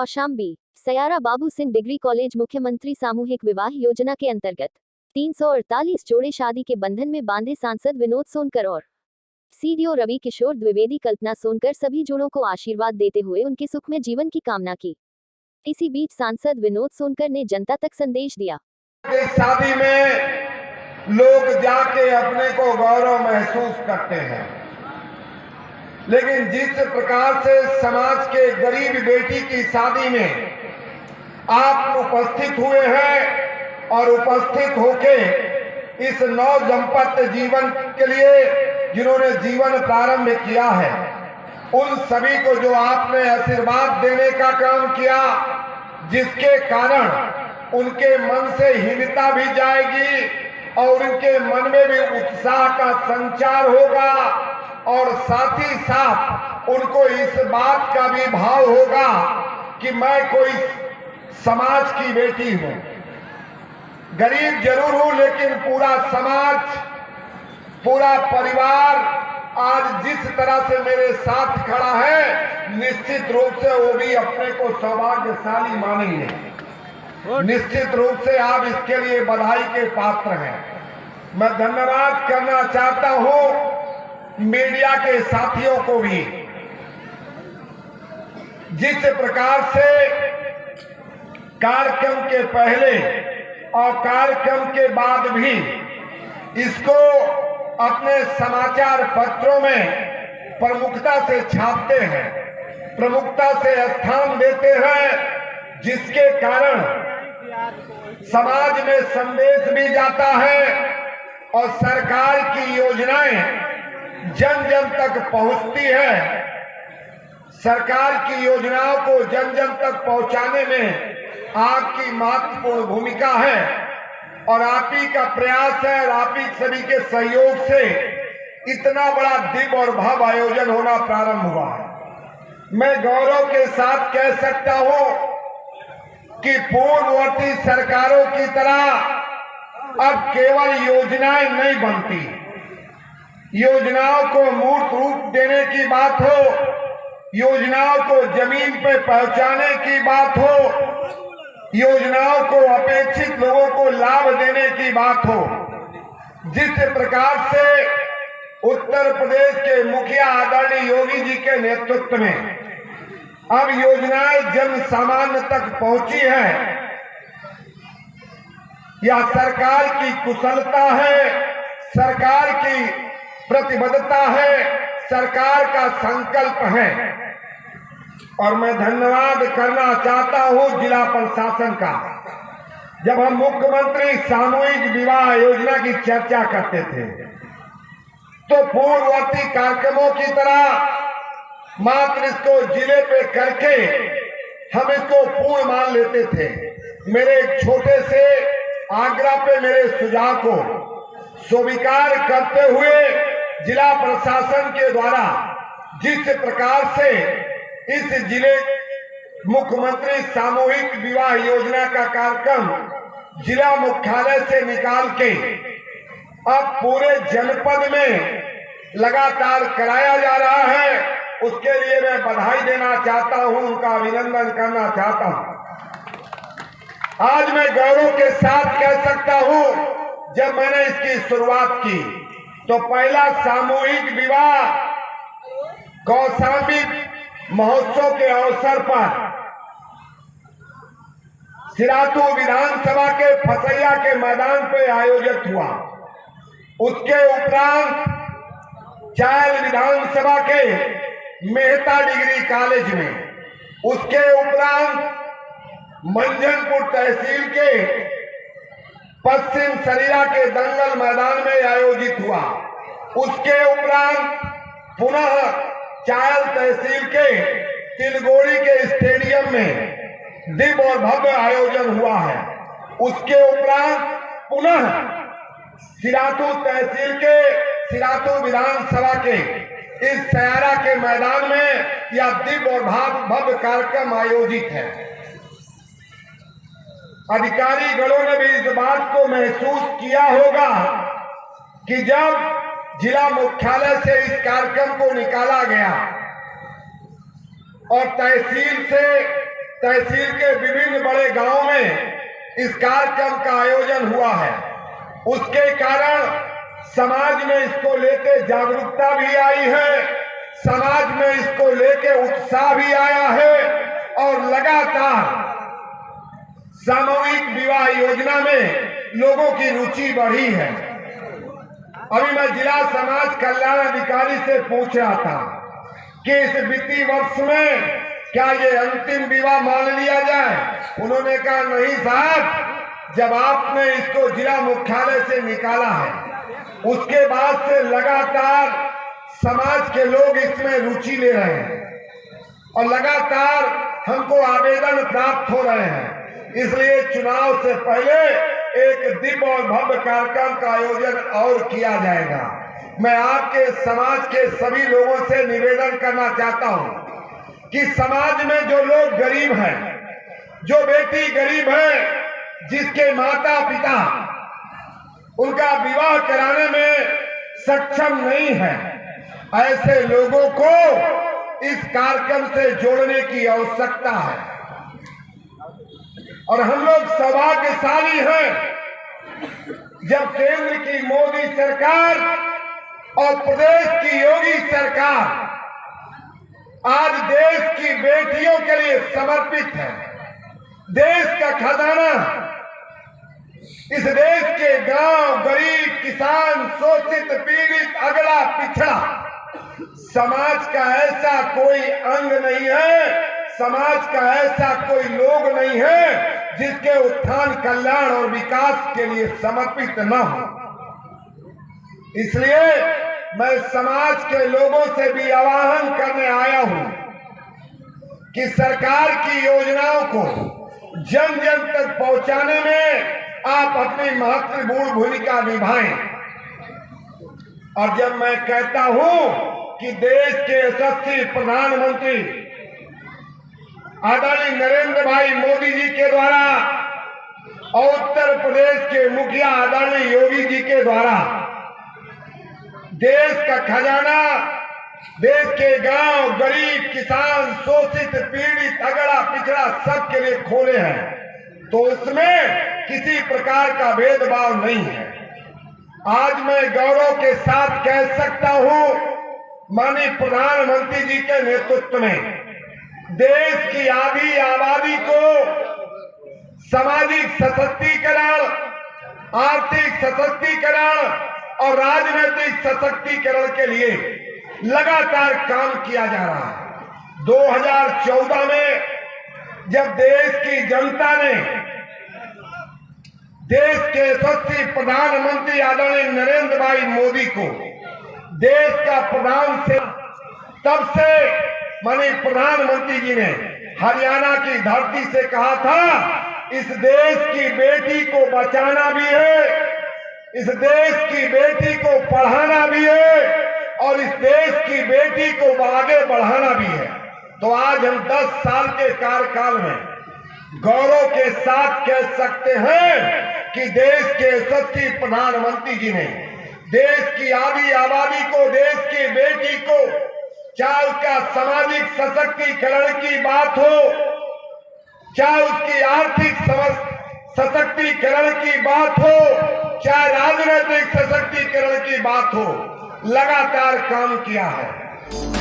कौशाम्बी सयारा Babu Singh degree college मुख्यमंत्री सामूहिक विवाह योजना के अंतर्गत 348 जोड़े शादी के बंधन में बांधे सांसद विनोद सोनकर और सीडीओ रवि किशोर द्विवेदी कल्पना सोनकर सभी जोड़ों को आशीर्वाद देते हुए उनके सुखमय जीवन की कामना की। इसी बीच सांसद विनोद सोनकर ने जनता तक संदेश दिया। शादी में लोग जाके अपने को गौरव महसूस करते हैं, लेकिन जिस प्रकार से समाज के गरीब बेटी की शादी में आप उपस्थित हुए हैं और उपस्थित होके इस नवदंपत्ति जीवन के लिए जिन्होंने जीवन प्रारंभ किया है, उन सभी को जो आपने आशीर्वाद देने का काम किया, जिसके कारण उनके मन से हीनता भी जाएगी और उनके मन में भी उत्साह का संचार होगा और साथ ही साथ उनको इस बात का भी भाव होगा कि मैं कोई समाज की बेटी हूं। गरीब जरूर हूं, लेकिन पूरा समाज, पूरा परिवार आज जिस तरह से मेरे साथ खड़ा है, निश्चित रूप से वो भी अपने को सौभाग्यशाली मानेंगे। निश्चित रूप से आप इसके लिए बधाई के पात्र हैं। मैं धन्यवाद करना चाहता हूं मीडिया के साथियों को भी, जिस प्रकार से कार्यक्रम के पहले और कार्यक्रम के बाद भी इसको अपने समाचार पत्रों में प्रमुखता से छापते हैं, प्रमुखता से स्थान देते हैं, जिसके कारण समाज में संदेश भी जाता है और सरकार की योजनाएं जन जन तक पहुंचती है। सरकार की योजनाओं को जन जन तक पहुंचाने में आपकी महत्वपूर्ण भूमिका है और आप ही का प्रयास है और आप ही सभी के सहयोग से इतना बड़ा दिव्य और भव्य आयोजन होना प्रारंभ हुआ है। मैं गौरव के साथ कह सकता हूं कि पूर्ववर्ती सरकारों की तरह अब केवल योजनाएं नहीं बनती, योजनाओं को मूर्त रूप देने की बात हो, योजनाओं को जमीन पे पहुंचाने की बात हो, योजनाओं को अपेक्षित लोगों को लाभ देने की बात हो। जिस प्रकार से उत्तर प्रदेश के मुखिया आदरणीय योगी जी के नेतृत्व में अब योजनाएं जन सामान्य तक पहुंची है, यह सरकार की कुशलता है, सरकार की प्रतिबद्धता है, सरकार का संकल्प है। और मैं धन्यवाद करना चाहता हूं जिला प्रशासन का। जब हम मुख्यमंत्री सामूहिक विवाह योजना की चर्चा करते थे तो पूर्ववर्ती कार्यक्रमों की तरह मात्र इसको जिले पे करके हम इसको पूर्ण मान लेते थे। मेरे एक छोटे से आग्रह पे मेरे सुझाव को स्वीकार करते हुए जिला प्रशासन के द्वारा जिस प्रकार से इस जिले मुख्यमंत्री सामूहिक विवाह योजना का कार्यक्रम जिला मुख्यालय से निकाल के अब पूरे जनपद में लगातार कराया जा रहा है, उसके लिए मैं बधाई देना चाहता हूं, उनका अभिनंदन करना चाहता हूं। आज मैं गौरव के साथ कह सकता हूं, जब मैंने इसकी शुरुआत की तो पहला सामूहिक विवाह कौशाम्बी महोत्सव के अवसर पर सिरातू विधानसभा के फसैया के मैदान पर आयोजित हुआ। उसके उपरांत चायल विधानसभा के मेहता डिग्री कॉलेज में, उसके उपरांत मंझनपुर तहसील के पश्चिम सरीरा के दंगल मैदान में आयोजित हुआ। उसके उपरांत पुनः चायल तहसील के तिलगोड़ी के स्टेडियम में दिव्य और भव्य आयोजन हुआ है। उसके उपरांत पुनः सिरातू तहसील के सिरातू विधानसभा के इस सयारा के मैदान में यह दिव्य और भव्य कार्यक्रम आयोजित है। अधिकारी गणों ने भी इस बात को महसूस किया होगा कि जब जिला मुख्यालय से इस कार्यक्रम को निकाला गया और तहसील के विभिन्न बड़े गांवों में इस कार्यक्रम का आयोजन हुआ है। उसके कारण समाज में इसको लेके जागरूकता भी आई है, समाज में इसको लेके उत्साह भी आया है और लगातार सामूहिक विवाह योजना में लोगों की रुचि बढ़ी है। अभी मैं जिला समाज कल्याण अधिकारी से पूछ रहा था कि इस वित्तीय वर्ष में क्या ये अंतिम विवाह मान लिया जाए। उन्होंने कहा नहीं साहब, जब आपने इसको जिला मुख्यालय से निकाला है उसके बाद से लगातार समाज के लोग इसमें रुचि ले रहे हैं और लगातार हमको आवेदन प्राप्त हो रहे हैं। इसलिए चुनाव से पहले एक दिव्य और भव्य कार्यक्रम का आयोजन और किया जाएगा। मैं आपके समाज के सभी लोगों से निवेदन करना चाहता हूं कि समाज में जो लोग गरीब हैं, जो बेटी गरीब है, जिसके माता पिता उनका विवाह कराने में सक्षम नहीं है, ऐसे लोगों को इस कार्यक्रम से जोड़ने की आवश्यकता है। और हम लोग सौभाग्यशाली हैं जब केंद्र की मोदी सरकार और प्रदेश की योगी सरकार आज देश की बेटियों के लिए समर्पित है। देश का खजाना इस देश के गांव, गरीब, किसान, शोषित, पीड़ित, अगड़ा, पिछड़ा समाज का ऐसा कोई अंग नहीं है, समाज का ऐसा कोई लोग नहीं है जिसके उत्थान, कल्याण और विकास के लिए समर्पित न हो। इसलिए मैं समाज के लोगों से भी आह्वान करने आया हूं कि सरकार की योजनाओं को जन जन तक पहुंचाने में आप अपनी महत्वपूर्ण भूमिका निभाएं। और जब मैं कहता हूं कि देश के यशस्वी प्रधानमंत्री आदरणीय नरेंद्र भाई मोदी जी के द्वारा और उत्तर प्रदेश के मुखिया आदरणीय योगी जी के द्वारा देश का खजाना देश के गांव, गरीब, किसान, शोषित, पीड़ित, अगड़ा, पिछड़ा सबके लिए खोले हैं, तो उसमें किसी प्रकार का भेदभाव नहीं है। आज मैं गौरव के साथ कह सकता हूं, माननीय प्रधानमंत्री जी के नेतृत्व में देश की आधी आबादी को सामाजिक सशक्तिकरण, आर्थिक सशक्तिकरण और राजनीतिक सशक्तिकरण के लिए लगातार काम किया जा रहा है। 2014 में जब देश की जनता ने देश के यशस्वी प्रधानमंत्री आदरणीय नरेंद्र भाई मोदी को देश का प्रधान से, तब से माननीय प्रधानमंत्री जी ने हरियाणा की धरती से कहा था इस देश की बेटी को बचाना भी है, इस देश की बेटी को पढ़ाना भी है और इस देश की बेटी को आगे बढ़ाना भी है। तो आज हम 10 साल के कार्यकाल में गौरव के साथ कह सकते हैं कि देश के यशस्वी प्रधानमंत्री जी ने देश की आधी आबादी को, देश की बेटी को, चाहे उसका सामाजिक सशक्तिकरण की बात हो, चाहे उसकी आर्थिक सशक्तिकरण की बात हो, चाहे राजनीतिक सशक्तिकरण की बात हो, लगातार काम किया है।